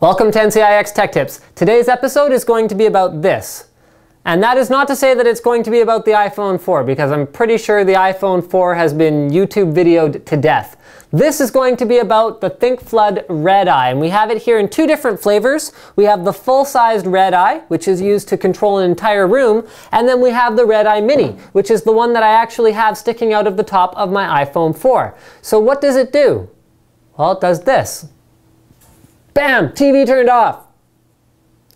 Welcome to NCIX Tech Tips. Today's episode is going to be about this. And that is not to say that it's going to be about the iPhone 4, because I'm pretty sure the iPhone 4 has been YouTube videoed to death. This is going to be about the ThinkFlood Red Eye, and we have it here in two different flavors. We have the full-sized Red Eye, which is used to control an entire room, and then we have the Red Eye Mini, which is the one that I actually have sticking out of the top of my iPhone 4. So what does it do? Well, it does this. Bam! TV turned off.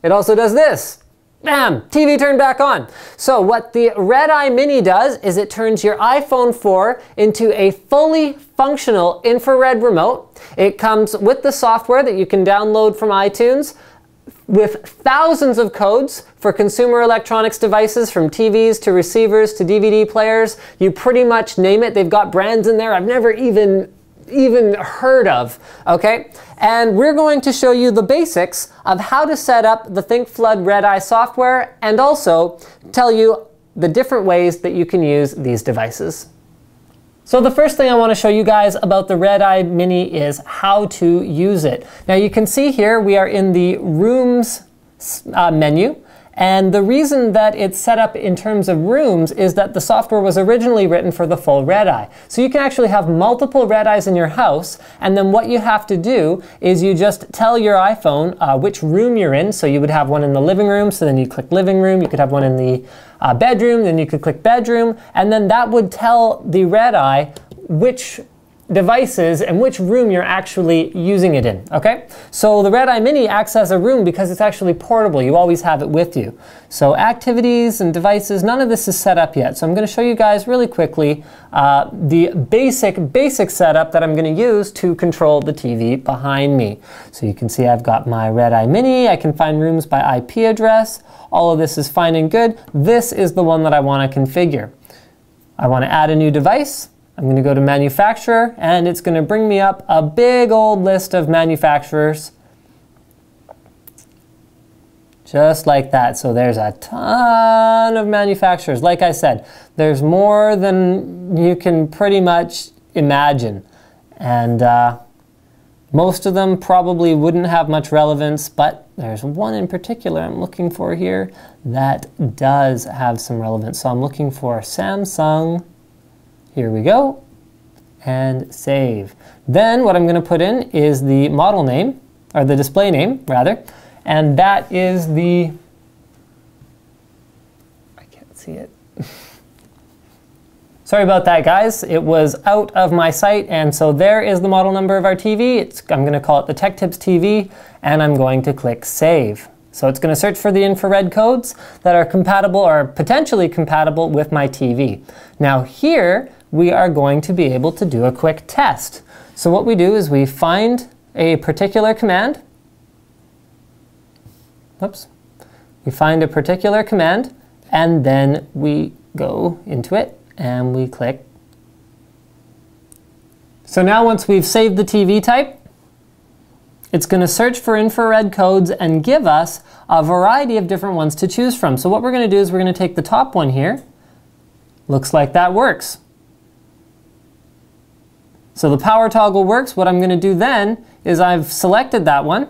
It also does this. Bam! TV turned back on. So what the Red Eye Mini does is it turns your iPhone 4 into a fully functional infrared remote. It comes with the software that you can download from iTunes with thousands of codes for consumer electronics devices, from TVs to receivers to DVD players. You pretty much name it. They've got brands in there I've never even heard of, okay? And we're going to show you the basics of how to set up the ThinkFlood Red Eye software, and also tell you the different ways that you can use these devices. So the first thing I want to show you guys about the Red Eye Mini is how to use it. Now you can see here we are in the Rooms menu. And the reason that it's set up in terms of rooms is that the software was originally written for the full Red Eye. So you can actually have multiple Red Eyes in your house, and then what you have to do is you just tell your iPhone which room you're in. So you would have one in the living room, so then you click living room. You could have one in the bedroom, then you could click bedroom, and then that would tell the Red Eye which devices and which room you're actually using it in, okay? So the Red Eye Mini acts as a room because it's actually portable. You always have it with you. So activities and devices, none of this is set up yet. So I'm going to show you guys really quickly the basic setup that I'm going to use to control the TV behind me. So you can see I've got my Red Eye Mini. I can find rooms by IP address. All of this is fine and good. This is the one that I want to configure. I want to add a new device. I'm going to go to manufacturer, and it's going to bring me up a big old list of manufacturers. Just like that. So there's a ton of manufacturers. Like I said, there's more than you can pretty much imagine. And most of them probably wouldn't have much relevance, but there's one in particular I'm looking for here that does have some relevance. So I'm looking for Samsung. Here we go, and save. Then what I'm going to put in is the model name, or the display name, rather, and that is the, I can't see it. Sorry about that, guys. It was out of my sight, and so there is the model number of our TV. I'm going to call it the Tech Tips TV, and I'm going to click Save. So it's going to search for the infrared codes that are compatible or potentially compatible with my TV. Now here, we are going to be able to do a quick test. So what we do is we find a particular command. Oops. We find a particular command, and then we go into it and we click. So now once we've saved the TV type, it's going to search for infrared codes and give us a variety of different ones to choose from. So what we're going to do is we're going to take the top one here. Looks like that works. So the power toggle works. What I'm going to do then is I've selected that one,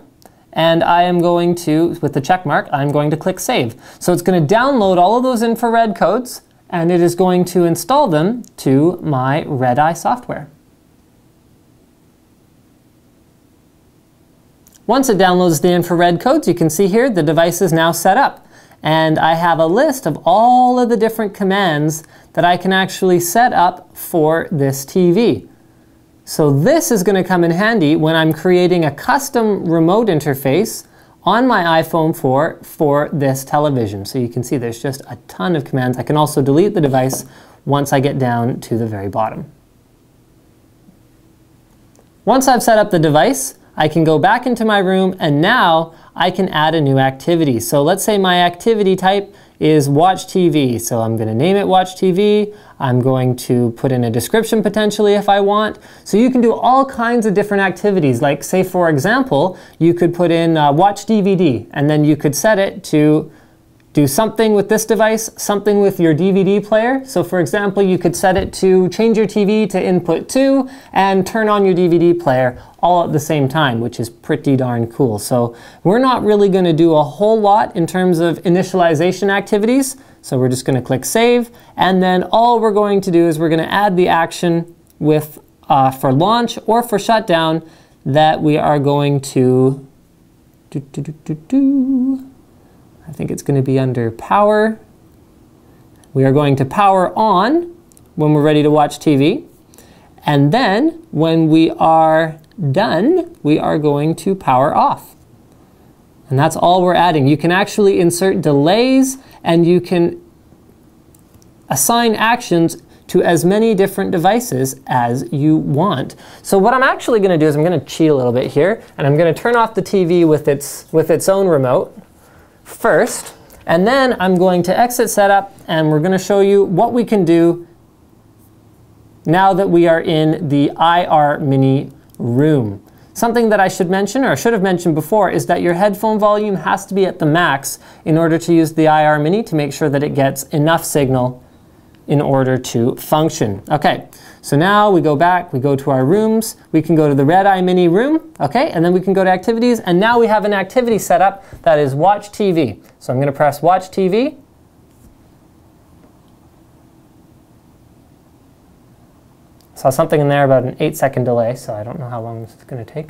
and I am going to, with the check mark, I'm going to click Save. So it's going to download all of those infrared codes, and it is going to install them to my Red Eye software. Once it downloads the infrared codes, you can see here the device is now set up. And I have a list of all of the different commands that I can actually set up for this TV. So this is going to come in handy when I'm creating a custom remote interface on my iPhone 4 for this television. So you can see there's just a ton of commands. I can also delete the device once I get down to the very bottom. Once I've set up the device, I can go back into my room, and now I can add a new activity. So let's say my activity type is Watch TV. So I'm going to name it Watch TV. I'm going to put in a description potentially if I want. So you can do all kinds of different activities. Like say for example, you could put in Watch DVD, and then you could set it to do something with this device, something with your DVD player. So for example, you could set it to change your TV to input 2 and turn on your DVD player all at the same time, which is pretty darn cool. So we're not really going to do a whole lot in terms of initialization activities. So we're just going to click save, and then all we're going to do is we're going to add the action with for launch or for shutdown that we are going to I think it's going to be under power. We are going to power on when we're ready to watch TV. And then when we are done, we are going to power off. And that's all we're adding. You can actually insert delays, and you can assign actions to as many different devices as you want. So what I'm actually going to do is I'm going to cheat a little bit here, and I'm going to turn off the TV with its own remote first, and then I'm going to exit setup, and we're going to show you what we can do now that we are in the IR Mini room. Something that I should mention, or should have mentioned before, is that your headphone volume has to be at the max in order to use the IR Mini to make sure that it gets enough signal in order to function. Okay, so now we go back, we go to our rooms, we can go to the Red Eye Mini room, okay, and then we can go to activities, and now we have an activity set up that is watch TV. So I'm going to press watch TV. Saw something in there about an 8-second delay, so I don't know how long this is going to take.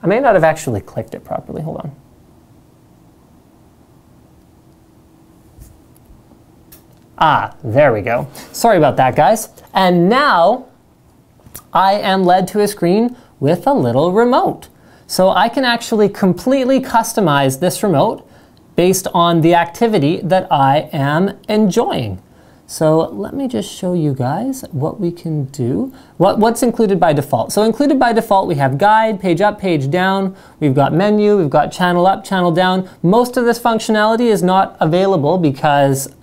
I may not have actually clicked it properly. Hold on. Ah, there we go. Sorry about that, guys. And now I am led to a screen with a little remote. So I can actually completely customize this remote based on the activity that I am enjoying. So let me just show you guys what we can do. What's included by default? So included by default, we have guide, page up, page down. We've got menu, we've got channel up, channel down. Most of this functionality is not available because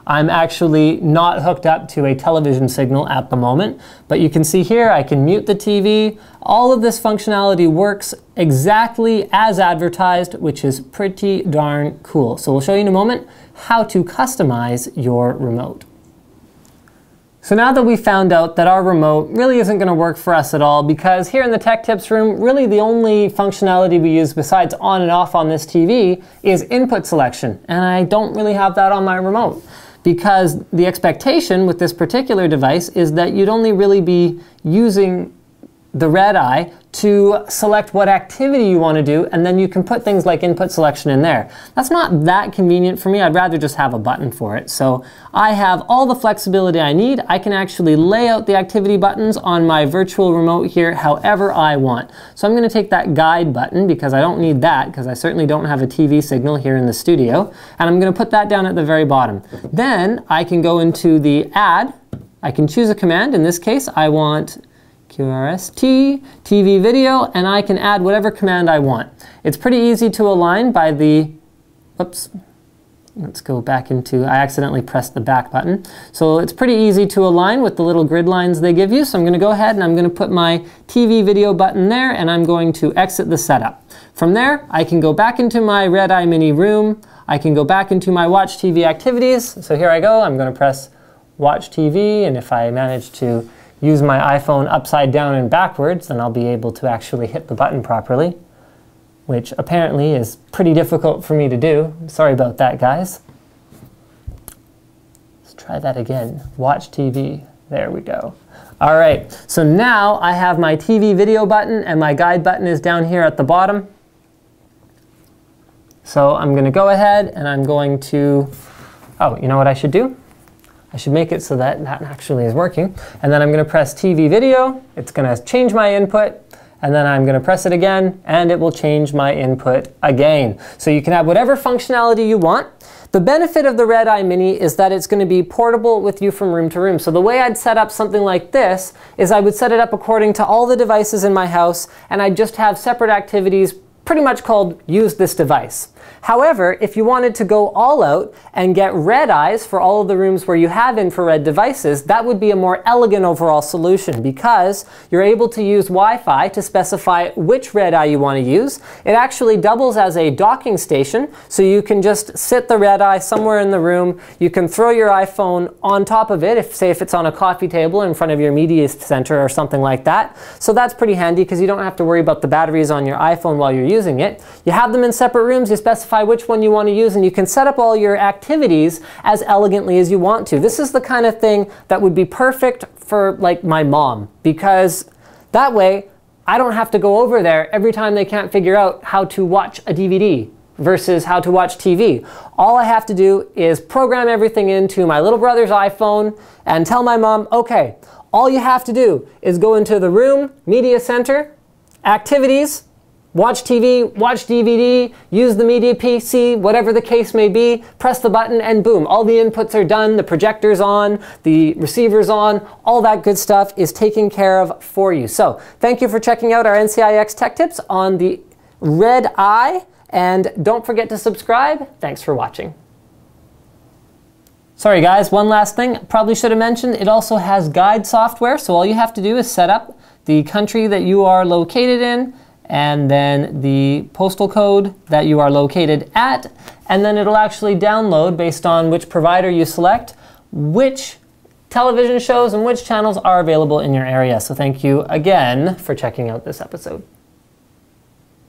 I'm actually not hooked up to a television signal at the moment, but you can see here I can mute the TV. All of this functionality works exactly as advertised, which is pretty darn cool. So we'll show you in a moment how to customize your remote. So now that we found out that our remote really isn't going to work for us at all, because here in the Tech Tips room, really the only functionality we use besides on and off on this TV is input selection, and I don't really have that on my remote. Because the expectation with this particular device is that you'd only really be using the Red Eye to select what activity you want to do, and then you can put things like input selection in there. That's not that convenient for me. I'd rather just have a button for it. So I have all the flexibility I need. I can actually lay out the activity buttons on my virtual remote here however I want. So I'm going to take that guide button because I don't need that, because I certainly don't have a TV signal here in the studio, and I'm going to put that down at the very bottom. Then I can go into the add. I can choose a command. In this case, I want QRST, TV video, and I can add whatever command I want. It's pretty easy to align by the, whoops, let's go back into, I accidentally pressed the back button. So it's pretty easy to align with the little grid lines they give you. So I'm going to go ahead and I'm going to put my TV video button there, and I'm going to exit the setup. From there, I can go back into my Red Eye Mini room. I can go back into my Watch TV activities. So here I go. I'm going to press Watch TV, and if I manage to use my iPhone upside down and backwards, then I'll be able to actually hit the button properly, which apparently is pretty difficult for me to do. Sorry about that, guys. Let's try that again. Watch TV. There we go. All right, so now I have my TV video button, and my guide button is down here at the bottom. So I'm going to go ahead and I'm going to, oh, you know what I should do? I should make it so that that actually is working. And then I'm going to press TV video. It's going to change my input. And then I'm going to press it again, and it will change my input again. So you can have whatever functionality you want. The benefit of the Red Eye Mini is that it's going to be portable with you from room to room. So the way I'd set up something like this is I would set it up according to all the devices in my house, and I'd just have separate activities pretty much called use this device. However, if you wanted to go all out and get red eyes for all of the rooms where you have infrared devices, that would be a more elegant overall solution because you're able to use Wi-Fi to specify which red eye you want to use. It actually doubles as a docking station, so you can just sit the red eye somewhere in the room. You can throw your iPhone on top of it, if it's on a coffee table in front of your media center or something like that. So that's pretty handy because you don't have to worry about the batteries on your iPhone while you're using it. You have them in separate rooms, you specify which one you want to use, and you can set up all your activities as elegantly as you want to. This is the kind of thing that would be perfect for like my mom, because that way I don't have to go over there every time they can't figure out how to watch a DVD versus how to watch TV. All I have to do is program everything into my little brother's iPhone and tell my mom, okay, all you have to do is go into the room, media center, activities, watch TV, watch DVD, use the media PC, whatever the case may be, press the button and boom, all the inputs are done, the projector's on, the receiver's on, all that good stuff is taken care of for you. So thank you for checking out our NCIX Tech Tips on the red eye, and don't forget to subscribe. Thanks for watching. Sorry guys, one last thing, probably should have mentioned, it also has guide software, so all you have to do is set up the country that you are located in, and then the postal code that you are located at, and then it'll actually download, based on which provider you select, which television shows and which channels are available in your area. So thank you again for checking out this episode.